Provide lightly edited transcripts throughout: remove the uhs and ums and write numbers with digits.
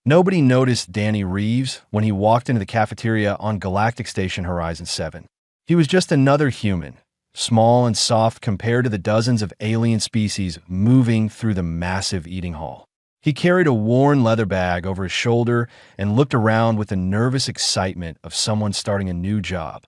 Nobody noticed Danny Reeves when he walked into the cafeteria on Galactic Station Horizon 7. He was just another human, small and soft compared to the dozens of alien species moving through the massive eating hall. He carried a worn leather bag over his shoulder and looked around with the nervous excitement of someone starting a new job.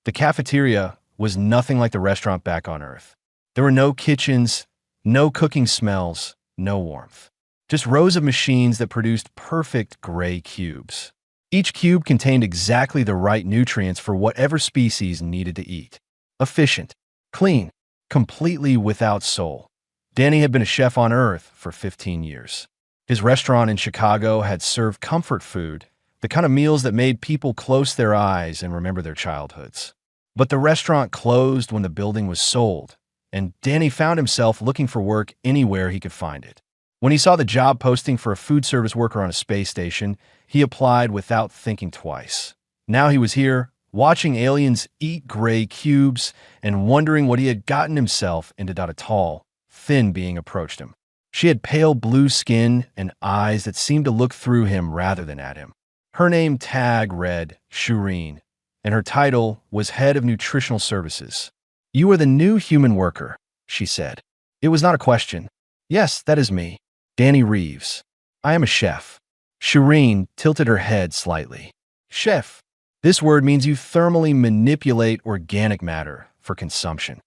The cafeteria was nothing like the restaurant back on Earth. There were no kitchens, no cooking smells, no warmth. Just rows of machines that produced perfect gray cubes. Each cube contained exactly the right nutrients for whatever species needed to eat. Efficient, clean, completely without soul. Danny had been a chef on Earth for 15 years. His restaurant in Chicago had served comfort food, the kind of meals that made people close their eyes and remember their childhoods. But the restaurant closed when the building was sold, and Danny found himself looking for work anywhere he could find it. When he saw the job posting for a food service worker on a space station, he applied without thinking twice. Now he was here, watching aliens eat gray cubes and wondering what he had gotten himself into. A tall, thin being approached him. She had pale blue skin and eyes that seemed to look through him rather than at him. Her name tag read Shireen, and her title was Head of Nutritional Services. "You are the new human worker," she said. It was not a question. "Yes, that is me. Danny Reeves. I am a chef." Shireen tilted her head slightly. "Chef. This word means you thermally manipulate organic matter for consumption."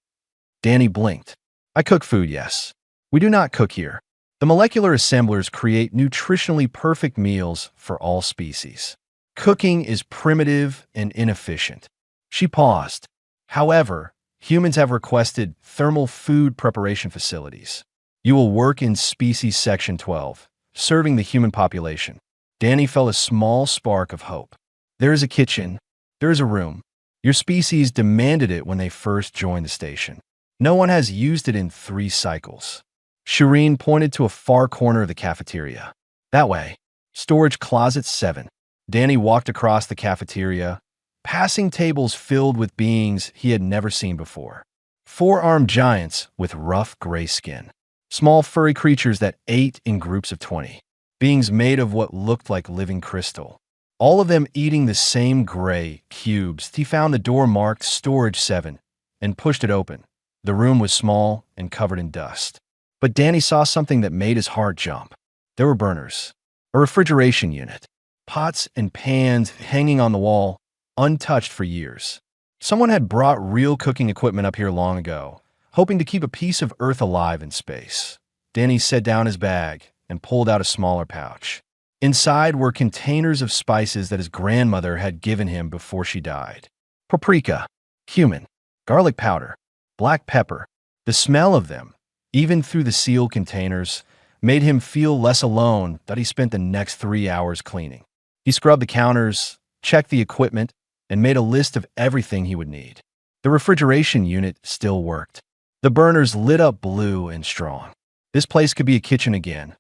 Danny blinked. "I cook food, yes. We do not cook here. The molecular assemblers create nutritionally perfect meals for all species. Cooking is primitive and inefficient." She paused. "However, humans have requested thermal food preparation facilities. You will work in Species Section 12, serving the human population." Danny felt a small spark of hope. "There is a kitchen. There is a room. Your species demanded it when they first joined the station. No one has used it in 3 cycles." Shireen pointed to a far corner of the cafeteria. "That way. Storage Closet 7. Danny walked across the cafeteria, passing tables filled with beings he had never seen before. 4-armed giants with rough gray skin. Small furry creatures that ate in groups of 20. Beings made of what looked like living crystal. All of them eating the same gray cubes. He found the door marked Storage 7 and pushed it open. The room was small and covered in dust. But Danny saw something that made his heart jump. There were burners. A refrigeration unit. Pots and pans hanging on the wall, untouched for years. Someone had brought real cooking equipment up here long ago, hoping to keep a piece of Earth alive in space. Danny set down his bag and pulled out a smaller pouch. Inside were containers of spices that his grandmother had given him before she died. Paprika, cumin, garlic powder, black pepper. The smell of them, even through the sealed containers, made him feel less alone that he spent the next 3 hours cleaning. He scrubbed the counters, checked the equipment, and made a list of everything he would need. The refrigeration unit still worked. The burners lit up blue and strong. This place could be a kitchen again.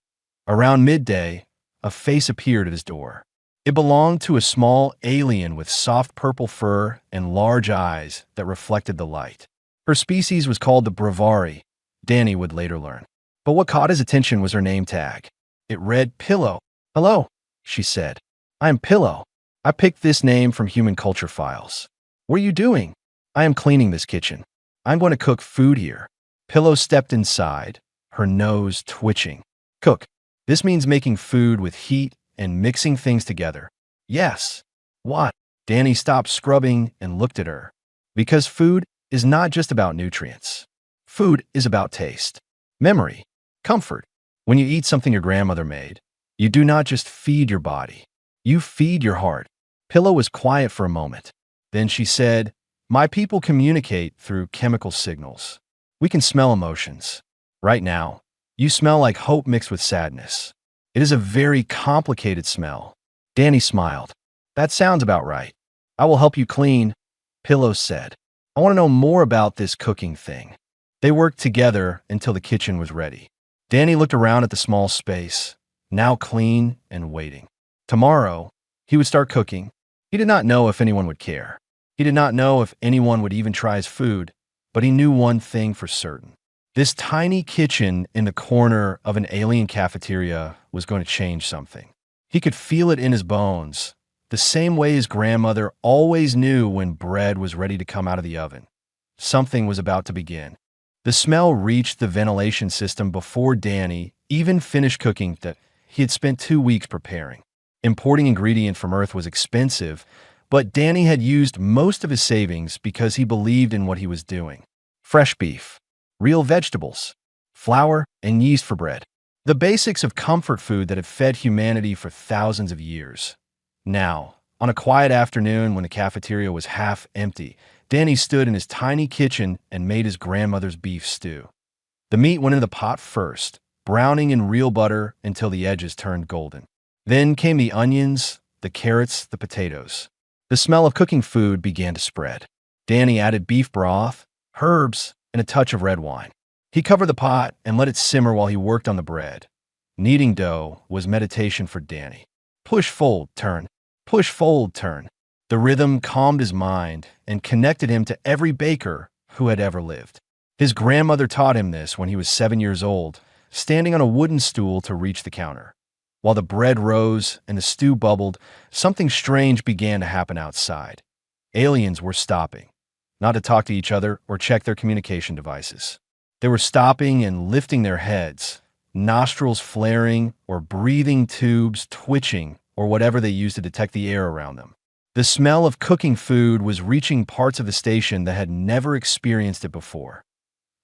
Around midday, a face appeared at his door. It belonged to a small alien with soft purple fur and large eyes that reflected the light. Her species was called the Bravari, Danny would later learn. But what caught his attention was her name tag. It read Pillow. "Hello," she said. "I am Pillow. I picked this name from human culture files." "What are you doing?" "I am cleaning this kitchen. I'm going to cook food here." Pillow stepped inside, her nose twitching. "Cook. This means making food with heat and mixing things together." "Yes." "What?" Danny stopped scrubbing and looked at her. "Because food is not just about nutrients. Food is about taste, memory, comfort. When you eat something your grandmother made, you do not just feed your body. You feed your heart." Pillow was quiet for a moment. Then she said, "My people communicate through chemical signals. We can smell emotions. Right now, you smell like hope mixed with sadness. It is a very complicated smell." Danny smiled. "That sounds about right. I will help you clean," Pillow said. "I want to know more about this cooking thing." They worked together until the kitchen was ready. Danny looked around at the small space, now clean and waiting. Tomorrow, he would start cooking. He did not know if anyone would care. He did not know if anyone would even try his food, but he knew one thing for certain. This tiny kitchen in the corner of an alien cafeteria was going to change something. He could feel it in his bones, the same way his grandmother always knew when bread was ready to come out of the oven. Something was about to begin. The smell reached the ventilation system before Danny even finished cooking that he had spent 2 weeks preparing. Importing ingredient from Earth was expensive, but Danny had used most of his savings because he believed in what he was doing. Fresh beef, real vegetables, flour, and yeast for bread. The basics of comfort food that have fed humanity for thousands of years. Now, on a quiet afternoon when the cafeteria was half empty, Danny stood in his tiny kitchen and made his grandmother's beef stew. The meat went into the pot first, browning in real butter until the edges turned golden. Then came the onions, the carrots, the potatoes. The smell of cooking food began to spread. Danny added beef broth, herbs, and a touch of red wine. He covered the pot and let it simmer while he worked on the bread. Kneading dough was meditation for Danny. Push, fold, turn. Push, fold, turn. The rhythm calmed his mind and connected him to every baker who had ever lived. His grandmother taught him this when he was 7 years old, standing on a wooden stool to reach the counter. While the bread rose and the stew bubbled, something strange began to happen outside. Aliens were stopping, not to talk to each other or check their communication devices. They were stopping and lifting their heads, nostrils flaring or breathing tubes twitching or whatever they used to detect the air around them. The smell of cooking food was reaching parts of the station that had never experienced it before.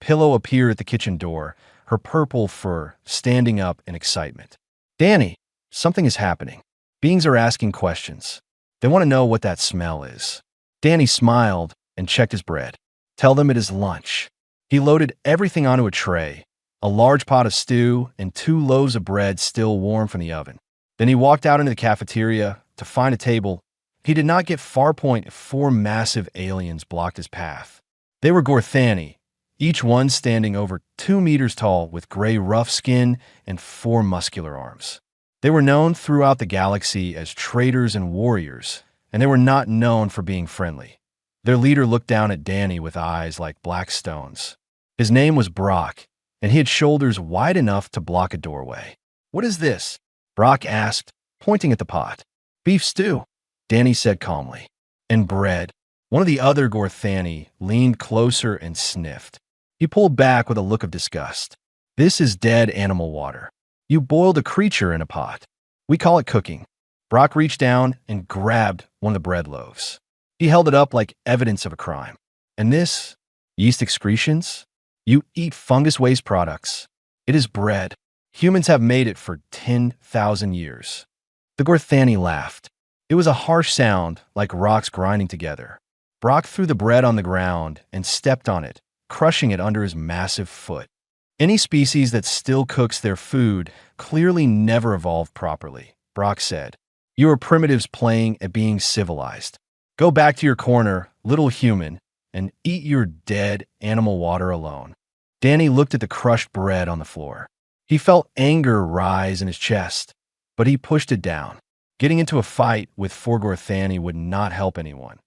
Pillow appeared at the kitchen door, her purple fur standing up in excitement. Danny, something is happening. Beings are asking questions. They want to know what that smell is. Danny smiled and checked his bread. Tell them it is lunch. He loaded everything onto a tray, a large pot of stew and 2 loaves of bread still warm from the oven. Then he walked out into the cafeteria to find a table. He did not get far point if 4 massive aliens blocked his path. They were Gorthani, each one standing over 2 meters tall with gray rough skin and 4 muscular arms. They were known throughout the galaxy as traders and warriors, and they were not known for being friendly. Their leader looked down at Danny with eyes like black stones. His name was Brock, and he had shoulders wide enough to block a doorway. What is this? Brock asked, pointing at the pot. Beef stew, Danny said calmly. And bread. One of the other Gorthani leaned closer and sniffed. He pulled back with a look of disgust. This is dead animal water. You boiled a creature in a pot. We call it cooking. Brock reached down and grabbed one of the bread loaves. He held it up like evidence of a crime. And this? Yeast excretions? You eat fungus waste products. It is bread. Humans have made it for 10,000 years. The Gorthani laughed. It was a harsh sound, like rocks grinding together. Brock threw the bread on the ground and stepped on it, crushing it under his massive foot. Any species that still cooks their food clearly never evolved properly, Brock said. You are primitives playing at being civilized. Go back to your corner, little human, and eat your dead animal water alone. Danny looked at the crushed bread on the floor. He felt anger rise in his chest, but he pushed it down. Getting into a fight with 4 Gorthani would not help anyone.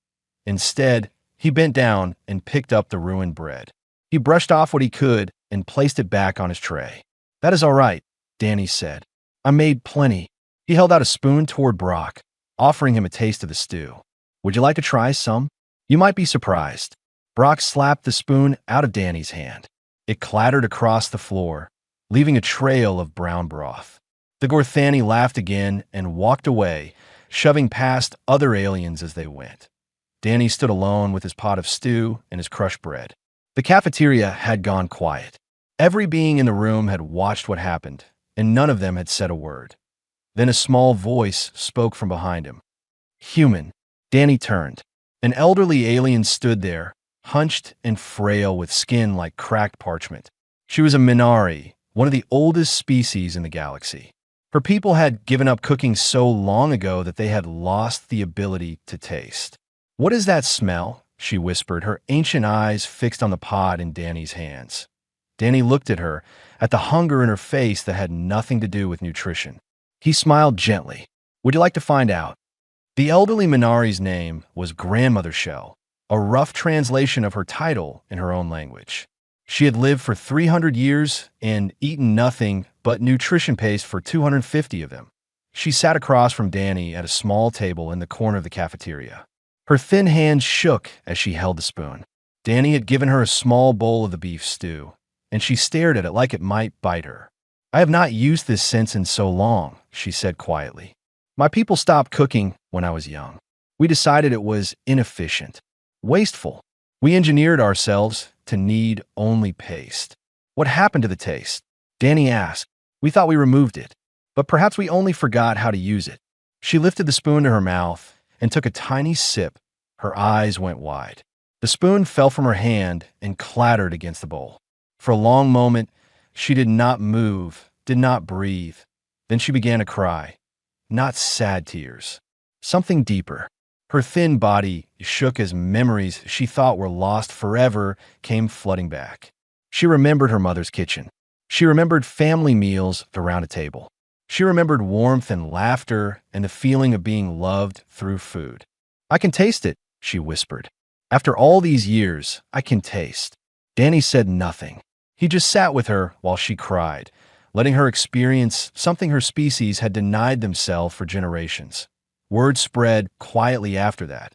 Instead, he bent down and picked up the ruined bread. He brushed off what he could and placed it back on his tray. That is all right, Danny said. I made plenty. He held out a spoon toward Brock, offering him a taste of the stew. Would you like to try some? You might be surprised. Brock slapped the spoon out of Danny's hand. It clattered across the floor, leaving a trail of brown broth. The Gorthani laughed again and walked away, shoving past other aliens as they went. Danny stood alone with his pot of stew and his crushed bread. The cafeteria had gone quiet. Every being in the room had watched what happened, and none of them had said a word. Then a small voice spoke from behind him. Human. Danny turned. An elderly alien stood there, hunched and frail with skin like cracked parchment. She was a Minari, one of the oldest species in the galaxy. Her people had given up cooking so long ago that they had lost the ability to taste. What is that smell? She whispered, her ancient eyes fixed on the pot in Danny's hands. Danny looked at her, at the hunger in her face that had nothing to do with nutrition. He smiled gently. Would you like to find out? The elderly Minari's name was Grandmother Shell, a rough translation of her title in her own language. She had lived for 300 years and eaten nothing but nutrition paste for 250 of them. She sat across from Danny at a small table in the corner of the cafeteria. Her thin hands shook as she held the spoon. Danny had given her a small bowl of the beef stew, and she stared at it like it might bite her. "I have not used this since in so long," she said quietly. "My people stopped cooking when I was young. We decided it was inefficient, wasteful. We engineered ourselves to need only paste." "What happened to the taste?" Danny asked. "We thought we removed it, but perhaps we only forgot how to use it." She lifted the spoon to her mouth and took a tiny sip. Her eyes went wide. The spoon fell from her hand and clattered against the bowl. For a long moment, she did not move, did not breathe. Then she began to cry. Not sad tears. Something deeper. Her thin body shook as memories she thought were lost forever came flooding back. She remembered her mother's kitchen. She remembered family meals around a table. She remembered warmth and laughter and the feeling of being loved through food. "I can taste it," she whispered. "After all these years, I can taste." Danny said nothing. He just sat with her while she cried, letting her experience something her species had denied themselves for generations. Word spread quietly after that.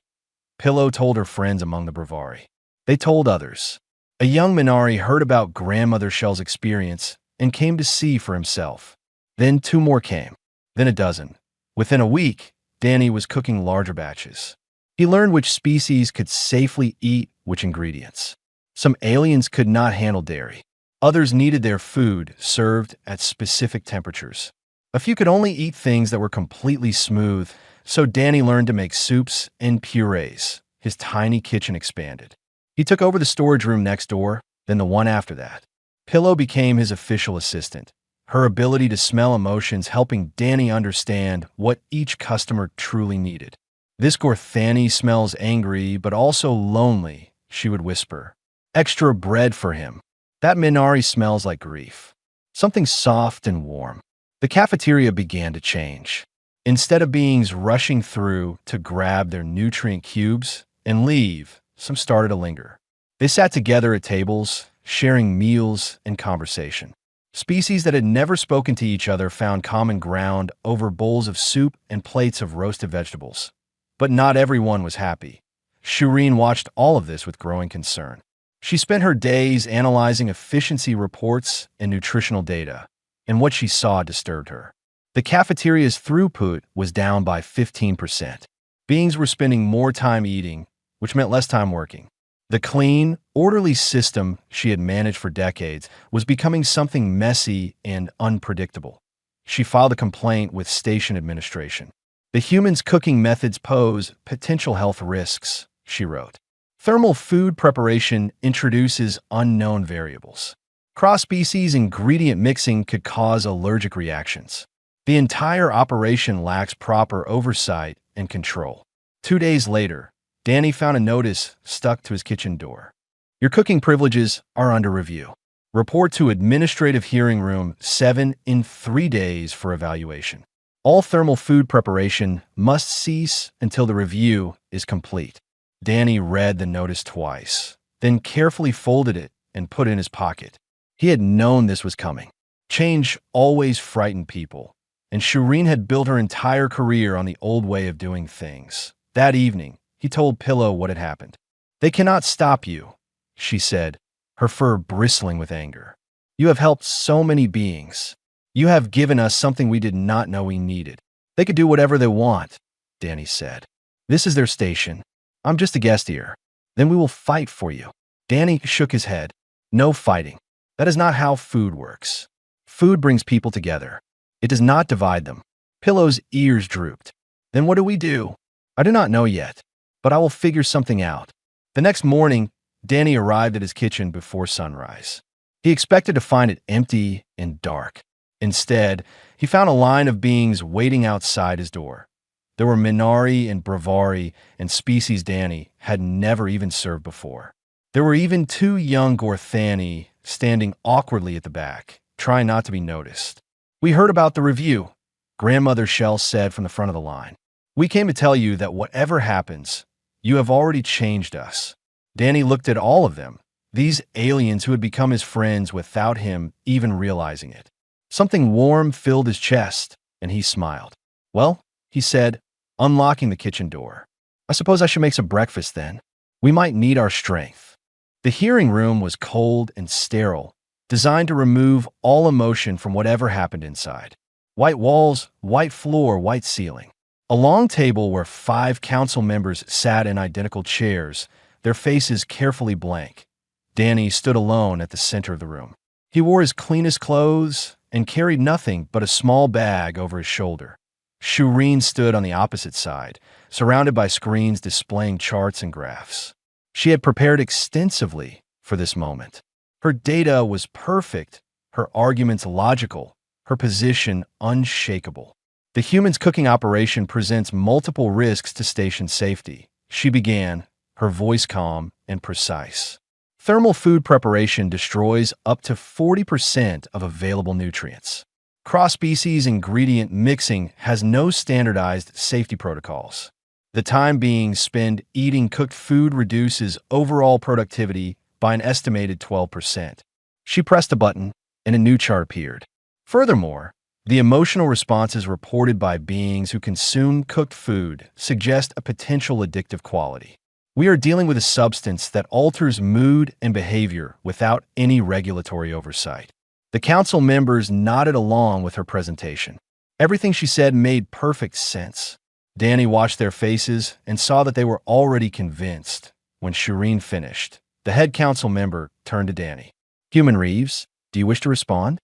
Pillow told her friends among the Brevari. They told others. A young Minari heard about Grandmother Shell's experience and came to see for himself. Then 2 more came, then a dozen. Within a week, Danny was cooking larger batches. He learned which species could safely eat which ingredients. Some aliens could not handle dairy. Others needed their food served at specific temperatures. A few could only eat things that were completely smooth, so Danny learned to make soups and purees. His tiny kitchen expanded. He took over the storage room next door, then the one after that. Pillow became his official assistant, her ability to smell emotions helping Danny understand what each customer truly needed. "This Gorthani smells angry, but also lonely," she would whisper. "Extra bread for him. That Minari smells like grief." Something soft and warm. The cafeteria began to change. Instead of beings rushing through to grab their nutrient cubes and leave, some started to linger. They sat together at tables, sharing meals and conversation. Species that had never spoken to each other found common ground over bowls of soup and plates of roasted vegetables. But not everyone was happy. Shireen watched all of this with growing concern. She spent her days analyzing efficiency reports and nutritional data, and what she saw disturbed her. The cafeteria's throughput was down by 15%. Beings were spending more time eating, which meant less time working. The clean, orderly system she had managed for decades was becoming something messy and unpredictable. She filed a complaint with station administration. "The humans' cooking methods pose potential health risks," she wrote. "Thermal food preparation introduces unknown variables. Cross-species ingredient mixing could cause allergic reactions. The entire operation lacks proper oversight and control." 2 days later, Danny found a notice stuck to his kitchen door. "Your cooking privileges are under review. Report to Administrative Hearing Room 7 in 3 days for evaluation. All thermal food preparation must cease until the review is complete." Danny read the notice twice, then carefully folded it and put it in his pocket. He had known this was coming. Change always frightened people, and Shireen had built her entire career on the old way of doing things. That evening, he told Pillow what had happened. "They cannot stop you," she said, her fur bristling with anger. "You have helped so many beings. You have given us something we did not know we needed." "They could do whatever they want," Danny said. "This is their station. I'm just a guest here. Then we will fight for you." Danny shook his head. "No fighting. That is not how food works. Food brings people together. It does not divide them." Pillow's ears drooped. "Then what do we do?" "I do not know yet, but I will figure something out." The next morning, Danny arrived at his kitchen before sunrise. He expected to find it empty and dark. Instead, he found a line of beings waiting outside his door. There were Minari and Brevari and species Danny had never even served before. There were even 2 young Gorthani standing awkwardly at the back, trying not to be noticed. "We heard about the review," Grandmother Shell said from the front of the line. "We came to tell you that whatever happens, you have already changed us." Danny looked at all of them, these aliens who had become his friends without him even realizing it. Something warm filled his chest, and he smiled. Well, he said, unlocking the kitchen door. I suppose I should make some breakfast then. We might need our strength. The hearing room was cold and sterile, designed to remove all emotion from whatever happened inside. White walls, white floor, white ceiling. A long table where 5 council members sat in identical chairs, their faces carefully blank. Danny stood alone at the center of the room. He wore his cleanest clothes and carried nothing but a small bag over his shoulder. Shireen stood on the opposite side, surrounded by screens displaying charts and graphs. She had prepared extensively for this moment. Her data was perfect, her arguments logical, her position unshakable. The human's cooking operation presents multiple risks to station safety. She began, her voice calm and precise. Thermal food preparation destroys up to 40% of available nutrients. Cross-species ingredient mixing has no standardized safety protocols. The time being spent eating cooked food reduces overall productivity by an estimated 12%. She pressed a button, and a new chart appeared. Furthermore, the emotional responses reported by beings who consume cooked food suggest a potential addictive quality. We are dealing with a substance that alters mood and behavior without any regulatory oversight. The council members nodded along with her presentation. Everything she said made perfect sense. Danny watched their faces and saw that they were already convinced. When Shireen finished, the head council member turned to Danny. Human Reeves, do you wish to respond?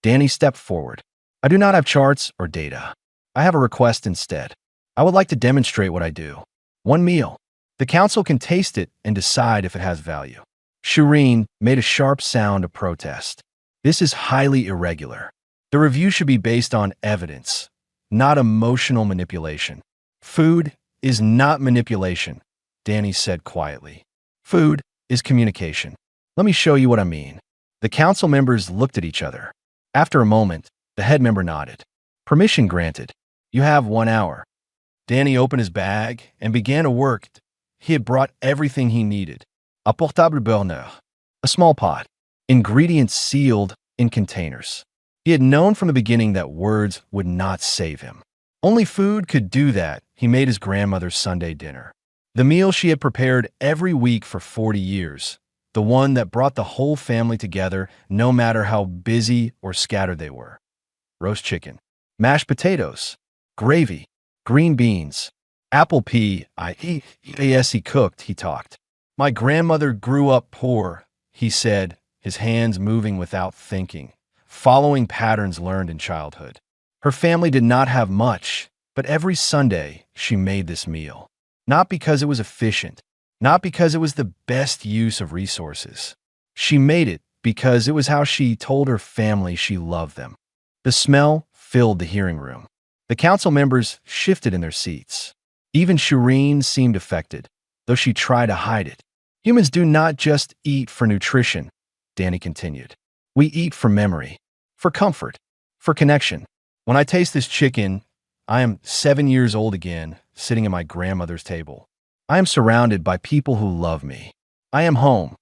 Danny stepped forward. I do not have charts or data. I have a request instead. I would like to demonstrate what I do. One meal. The council can taste it and decide if it has value. Shireen made a sharp sound of protest. This is highly irregular. The review should be based on evidence, not emotional manipulation. Food is not manipulation, Danny said quietly. Food is communication. Let me show you what I mean. The council members looked at each other. After a moment, the head member nodded. Permission granted. You have 1 hour. Danny opened his bag and began to work. He had brought everything he needed. A portable burner, a small pot, ingredients sealed in containers. He had known from the beginning that words would not save him. Only food could do that. He made his grandmother's Sunday dinner. The meal she had prepared every week for 40 years. The one that brought the whole family together, no matter how busy or scattered they were. Roast chicken, mashed potatoes, gravy, green beans, apple pie, he cooked, he talked. My grandmother grew up poor, he said, his hands moving without thinking, following patterns learned in childhood. Her family did not have much, but every Sunday she made this meal. Not because it was efficient, not because it was the best use of resources. She made it because it was how she told her family she loved them. The smell filled the hearing room. The council members shifted in their seats. Even Shireen seemed affected, though she tried to hide it. Humans do not just eat for nutrition, Danny continued. We eat for memory, for comfort, for connection. When I taste this chicken, I am 7 years old again, sitting at my grandmother's table. I am surrounded by people who love me. I am home.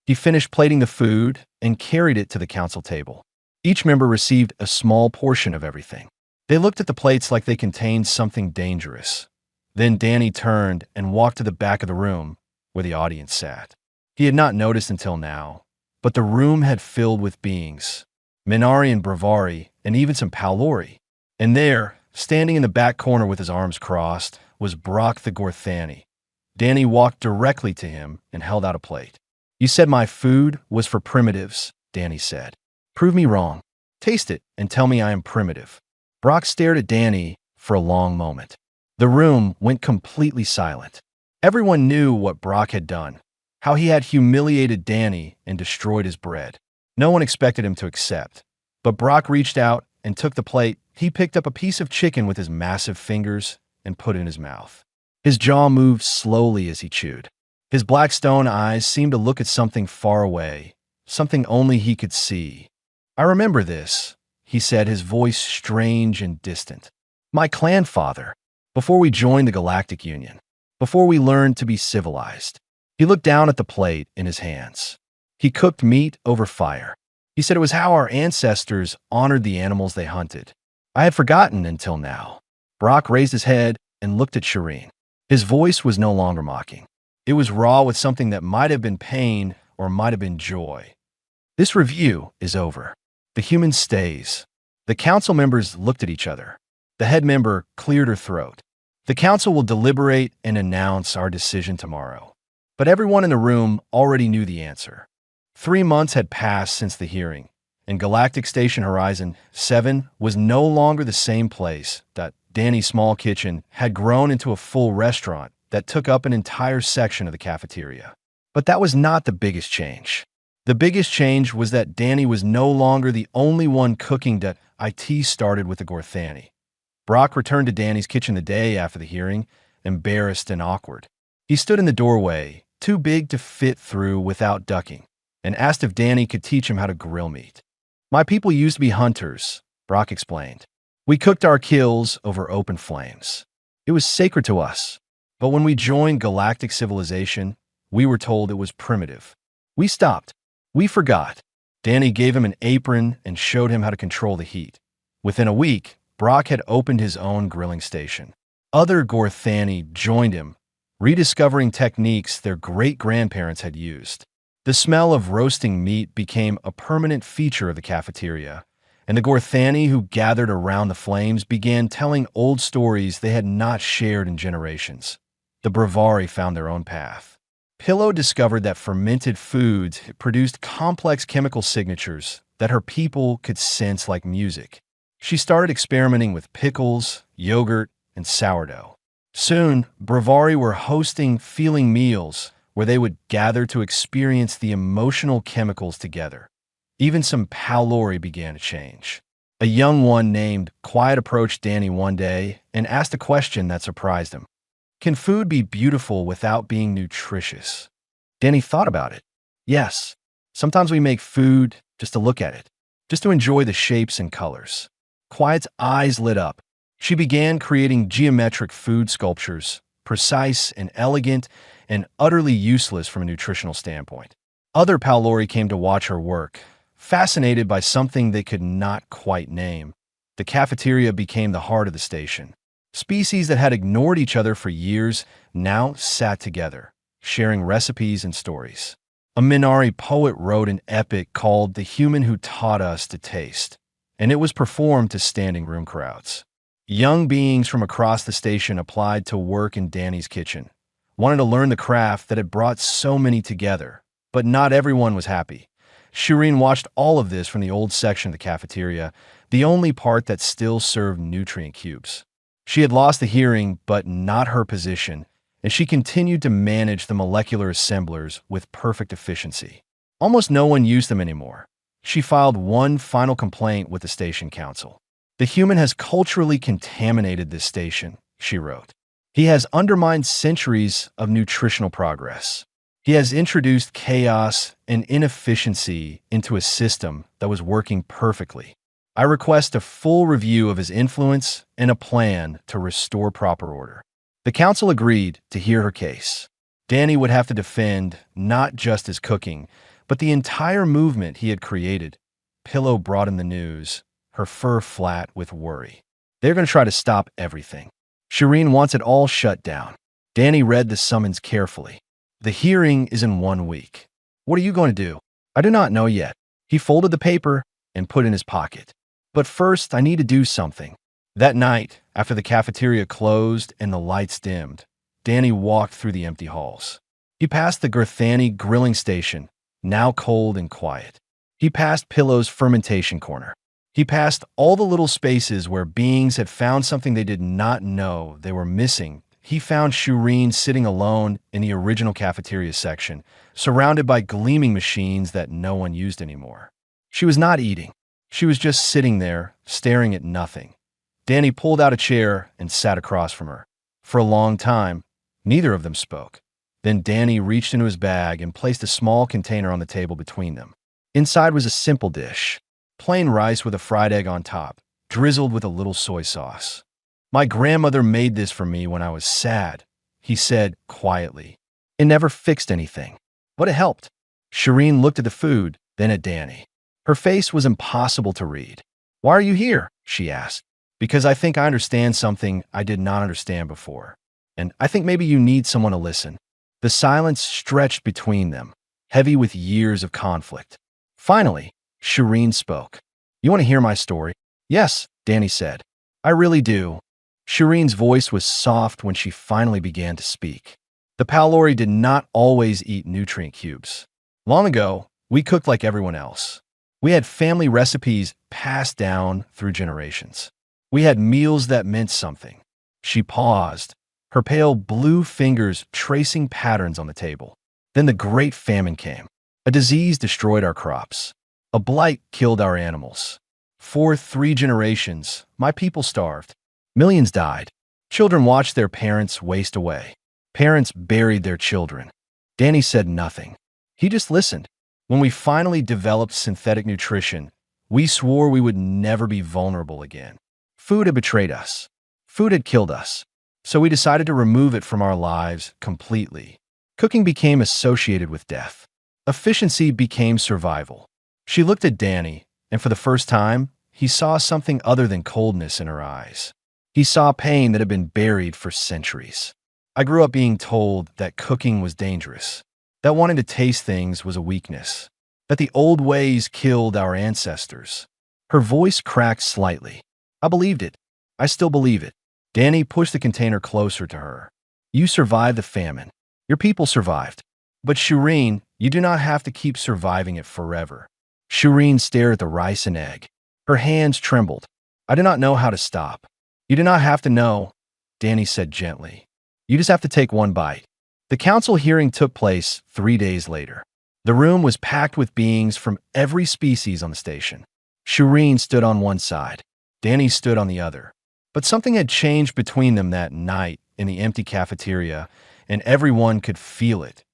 He finished plating the food and carried it to the council table. Each member received a small portion of everything. They looked at the plates like they contained something dangerous. Then Danny turned and walked to the back of the room where the audience sat. He had not noticed until now, but the room had filled with beings, Minari and Bravari, and even some Palori. And there, standing in the back corner with his arms crossed, was Brock the Gorthani. Danny walked directly to him and held out a plate. You said my food was for primitives, Danny said. Prove me wrong. Taste it and tell me I am primitive. Brock stared at Danny for a long moment. The room went completely silent. Everyone knew what Brock had done, how he had humiliated Danny and destroyed his bread. No one expected him to accept. But Brock reached out and took the plate. He picked up a piece of chicken with his massive fingers and put it in his mouth. His jaw moved slowly as he chewed. His black stone eyes seemed to look at something far away, something only he could see. I remember this, he said, his voice strange and distant. My clan father, before we joined the Galactic Union, before we learned to be civilized. He looked down at the plate in his hands. He cooked meat over fire. He said it was how our ancestors honored the animals they hunted. I had forgotten until now. Brock raised his head and looked at Shireen. His voice was no longer mocking. It was raw with something that might have been pain or might have been joy. This review is over. The human stays. The council members looked at each other. The head member cleared her throat. The council will deliberate and announce our decision tomorrow. But everyone in the room already knew the answer. 3 months had passed since the hearing, and Galactic Station Horizon 7 was no longer the same place. That Danny's small kitchen had grown into a full restaurant that took up an entire section of the cafeteria. But that was not the biggest change. The biggest change was that Danny was no longer the only one cooking. That IT started with the Gorthani. Brock returned to Danny's kitchen the day after the hearing, embarrassed and awkward. He stood in the doorway, too big to fit through without ducking, and asked if Danny could teach him how to grill meat. My people used to be hunters, Brock explained. We cooked our kills over open flames. It was sacred to us. But when we joined galactic civilization, we were told it was primitive. We stopped. We forgot. Danny gave him an apron and showed him how to control the heat. Within a week, Brock had opened his own grilling station. Other Gorthani joined him, rediscovering techniques their great-grandparents had used. The smell of roasting meat became a permanent feature of the cafeteria, and the Gorthani who gathered around the flames began telling old stories they had not shared in generations. The Bravari found their own path. Pillow discovered that fermented foods produced complex chemical signatures that her people could sense like music. She started experimenting with pickles, yogurt, and sourdough. Soon, Bravari were hosting feeling meals where they would gather to experience the emotional chemicals together. Even some Palori began to change. A young one named Quiet approached Danny one day and asked a question that surprised him. Can food be beautiful without being nutritious? Danny thought about it. Yes, sometimes we make food just to look at it, just to enjoy the shapes and colors. Quiet's eyes lit up. She began creating geometric food sculptures, precise and elegant and utterly useless from a nutritional standpoint. Other Palori came to watch her work, fascinated by something they could not quite name. The cafeteria became the heart of the station. Species that had ignored each other for years now sat together, sharing recipes and stories. A Minari poet wrote an epic called The Human Who Taught Us to Taste, and it was performed to standing room crowds. Young beings from across the station applied to work in Danny's kitchen, wanted to learn the craft that had brought so many together, but not everyone was happy. Shireen watched all of this from the old section of the cafeteria, the only part that still served nutrient cubes. She had lost the hearing, but not her position, and she continued to manage the molecular assemblers with perfect efficiency. Almost no one used them anymore. She filed one final complaint with the station council. The human has culturally contaminated this station, she wrote. He has undermined centuries of nutritional progress. He has introduced chaos and inefficiency into a system that was working perfectly. I request a full review of his influence and a plan to restore proper order. The council agreed to hear her case. Danny would have to defend not just his cooking, but the entire movement he had created. Pillow brought in the news, her fur flat with worry. They're going to try to stop everything. Shireen wants it all shut down. Danny read the summons carefully. The hearing is in 1 week. What are you going to do? I do not know yet. He folded the paper and put it in his pocket. But first, I need to do something. That night, after the cafeteria closed and the lights dimmed, Danny walked through the empty halls. He passed the Gorthani grilling station, now cold and quiet. He passed Pillow's fermentation corner. He passed all the little spaces where beings had found something they did not know they were missing. He found Shireen sitting alone in the original cafeteria section, surrounded by gleaming machines that no one used anymore. She was not eating. She was just sitting there, staring at nothing. Danny pulled out a chair and sat across from her. For a long time, neither of them spoke. Then Danny reached into his bag and placed a small container on the table between them. Inside was a simple dish, plain rice with a fried egg on top, drizzled with a little soy sauce. My grandmother made this for me when I was sad, he said quietly. It never fixed anything, but it helped. Shireen looked at the food, then at Danny. Her face was impossible to read. Why are you here? She asked. because I think I understand something I did not understand before. And I think maybe you need someone to listen." The silence stretched between them, heavy with years of conflict. Finally, Shireen spoke. "You want to hear my story?" "Yes," Danny said. "I really do." Shireen's voice was soft when she finally began to speak. "The Palori did not always eat nutrient cubes. Long ago, we cooked like everyone else. We had family recipes passed down through generations. We had meals that meant something." She paused, her pale blue fingers tracing patterns on the table. "Then the Great Famine came. A disease destroyed our crops. A blight killed our animals. For 3 generations, my people starved. Millions died. Children watched their parents waste away. Parents buried their children." Danny said nothing. He just listened. "When we finally developed synthetic nutrition, we swore we would never be vulnerable again. Food had betrayed us. Food had killed us. So we decided to remove it from our lives completely. Cooking became associated with death. Efficiency became survival." She looked at Danny, and for the first time, he saw something other than coldness in her eyes. He saw pain that had been buried for centuries. "I grew up being told that cooking was dangerous, that wanting to taste things was a weakness, that the old ways killed our ancestors." Her voice cracked slightly. "I believed it. I still believe it." Danny pushed the container closer to her. "You survived the famine. Your people survived. But Shireen, you do not have to keep surviving it forever." Shireen stared at the rice and egg. Her hands trembled. "I do not know how to stop." "You do not have to know," Danny said gently. "You just have to take one bite." The council hearing took place 3 days later. The room was packed with beings from every species on the station. Shireen stood on one side. Danny stood on the other. But something had changed between them that night in the empty cafeteria, and everyone could feel it.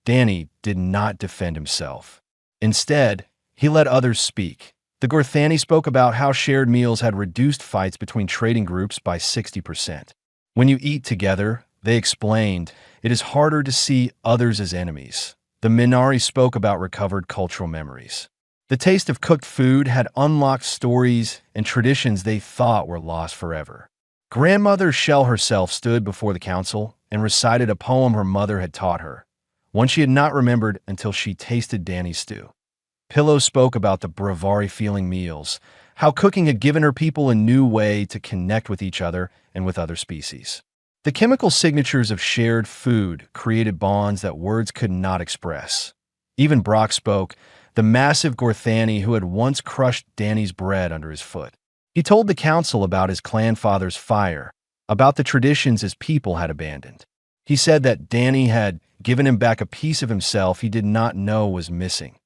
Danny did not defend himself. Instead, he let others speak. The Gorthani spoke about how shared meals had reduced fights between trading groups by 60%. When you eat together, they explained, it is harder to see others as enemies. The Minari spoke about recovered cultural memories. The taste of cooked food had unlocked stories and traditions they thought were lost forever. Grandmother Shell herself stood before the council and recited a poem her mother had taught her, one she had not remembered until she tasted Danny's stew. Pillow spoke about the Bravari-feeling meals, how cooking had given her people a new way to connect with each other and with other species. The chemical signatures of shared food created bonds that words could not express. Even Brock spoke, the massive Gorthani who had once crushed Danny's bread under his foot. He told the council about his clan father's fire, about the traditions his people had abandoned. He said that Danny had given him back a piece of himself he did not know was missing.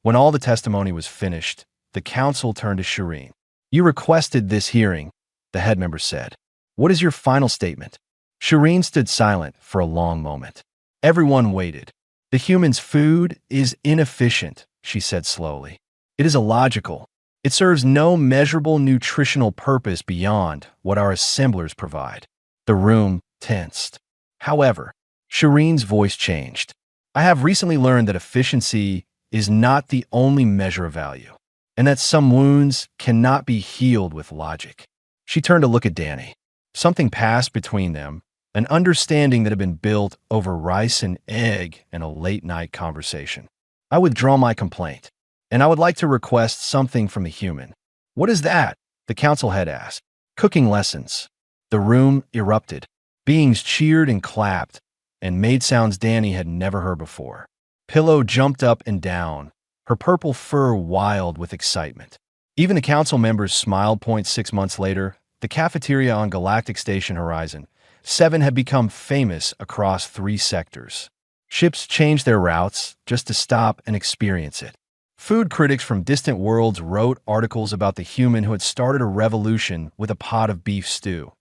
When all the testimony was finished, the council turned to Shireen. "You requested this hearing," the head member said. "What is your final statement?" Shireen stood silent for a long moment. Everyone waited. "The human's food is inefficient," she said slowly. "It is illogical. It serves no measurable nutritional purpose beyond what our assemblers provide." The room tensed. However, Shireen's voice changed. "I have recently learned that efficiency is not the only measure of value, and that some wounds cannot be healed with logic." She turned to look at Danny. Something passed between them, an understanding that had been built over rice and egg and a late-night conversation. "I withdraw my complaint, and I would like to request something from the human." "What is that?" the council head asked. "Cooking lessons." The room erupted. Beings cheered and clapped, and made sounds Danny had never heard before. Pillow jumped up and down, her purple fur wild with excitement. Even the council members smiled. 6 months later, the cafeteria on Galactic Station Horizon 7 had become famous across 3 sectors. Ships changed their routes just to stop and experience it. Food critics from distant worlds wrote articles about the human who had started a revolution with a pot of beef stew.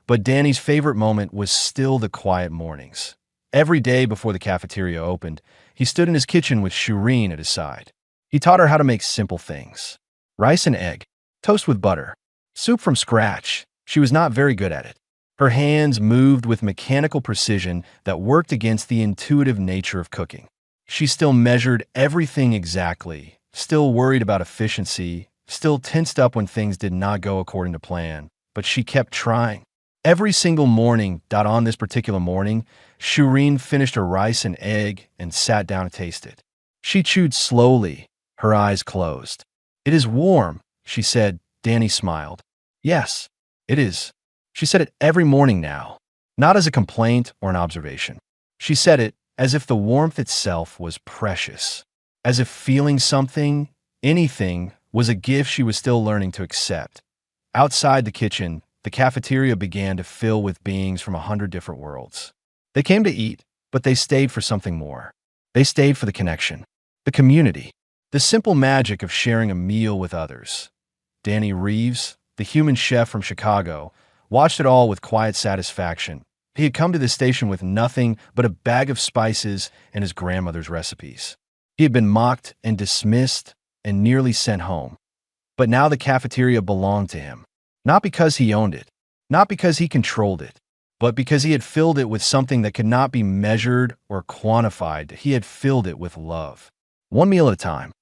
But Danny's favorite moment was still the quiet mornings. Every day before the cafeteria opened, he stood in his kitchen with Shireen at his side. He taught her how to make simple things. Rice and egg, toast with butter, soup from scratch. She was not very good at it. Her hands moved with mechanical precision that worked against the intuitive nature of cooking. She still measured everything exactly, still worried about efficiency, still tensed up when things did not go according to plan. but she kept trying. Every single morning, on this particular morning, Shireen finished her rice and egg and sat down to taste it. She chewed slowly, her eyes closed. "It is warm," she said. Danny smiled. "Yes, it is." She said it every morning now, not as a complaint or an observation. She said it as if the warmth itself was precious, as if feeling something, anything, was a gift she was still learning to accept. Outside the kitchen, the cafeteria began to fill with beings from 100 different worlds. They came to eat, but they stayed for something more. They stayed for the connection, the community, the simple magic of sharing a meal with others. Danny Reeves, the human chef from Chicago, watched it all with quiet satisfaction. He had come to the station with nothing but a bag of spices and his grandmother's recipes. He had been mocked and dismissed and nearly sent home. But now the cafeteria belonged to him. Not because he owned it, not because he controlled it, but because he had filled it with something that could not be measured or quantified. He had filled it with love. One meal at a time.